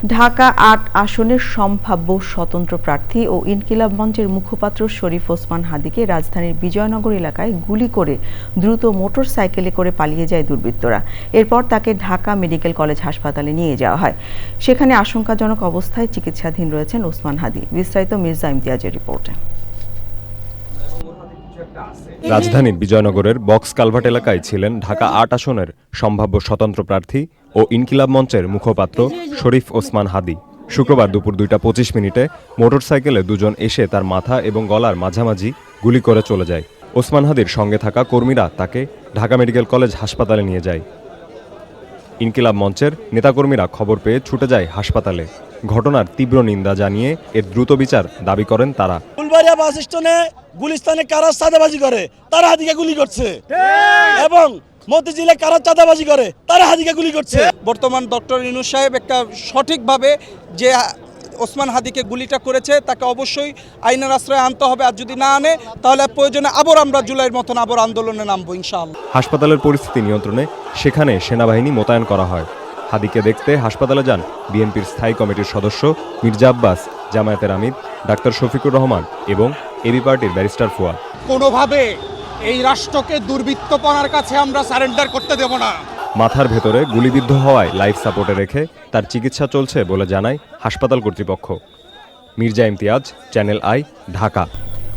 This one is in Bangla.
ঢাকা ৮ আসনের সম্ভাব্য স্বতন্ত্র প্রার্থী ও ইনকিলাব মঞ্চের মুখপাত্র শরীফ ওসমান হাদীকে রাজধানীর বিজয়নগর এলাকায় গুলি করে দ্রুত মোটরসাইকেলে করে পালিয়ে যায় দুর্বৃত্তরা। এরপর তাকে ঢাকা মেডিকেল কলেজ হাসপাতালে নিয়ে যাওয়া হয়। সেখানে আশঙ্কাজনক অবস্থায় চিকিৎসাধীন রয়েছেন ওসমান হাদী। বিস্তারিত মির্জা ইমতিয়াজের রিপোর্টে। রাজধানীর বিজয়নগরের বক্স কালভার্ট এলাকায় ছিলেন ঢাকা ৮ আসনের সম্ভাব্য স্বতন্ত্র প্রার্থী ও ইনকিলাব মঞ্চের মুখপাত্র শরীফ ওসমান হাদী। শুক্রবার দুপুর 2:25 মোটরসাইকেলে দুজন এসে তার মাথা এবং গলার মাঝামাঝি গুলি করে চলে যায়। ওসমান হাদীর সঙ্গে থাকা কর্মীরা তাকে ঢাকা মেডিকেল কলেজ হাসপাতালে নিয়ে যায়। ইনকিলাব মঞ্চের নেতাকর্মীরা খবর পেয়ে ছুটে যায় হাসপাতালে। ঘটনার তীব্র নিন্দা জানিয়ে এর দ্রুত বিচার দাবি করেন তারা। ফুলবাড়িয়া বাস স্টেশনে গুলিস্তানে কারা চাঁদাবাজি করে তারা হাদিকে গুলি করছে, এবং মতিঝিলে কারা চাঁদাবাজি করে তারা হাদিকে গুলি করছে। বর্তমান ডক্টর ইউনূস সাহেব একটা সঠিকভাবে যে ওসমান হাদীকে গুলিটা করেছে তাকে অবশ্যই আইনের আশ্রয়ে আনতে হবে, আর যদি না আনে তাহলে প্রয়োজনে আবার আমরা জুলাইয়ের মতন আবার আন্দোলনে নামবো ইনশাআল্লাহ। হাসপাতালের পরিস্থিতি নিয়ন্ত্রণে সেখানে সেনাবাহিনী মোতায়েন করা হয়। হাদীকে দেখতে হাসপাতালে যান বিএনপির স্থায়ী কমিটির সদস্য মির্জা আব্বাস, জামায়াতের আমির ডাক্তার শফিকুর রহমান এবং এবি পার্টির ব্যারিস্টার ফুয়াদ। কোনোভাবে এই রাষ্ট্রকে দুর্বৃত্তপনার কাছে আমরা সারেন্ডার করতে দেব না। মাথার ভেতরে গুলিবিদ্ধ হওয়ায় লাইফ সাপোর্টে রেখে তার চিকিৎসা চলছে বলে জানায় হাসপাতাল কর্তৃপক্ষ। Mirza Imtiaz, channel I, Dhaka.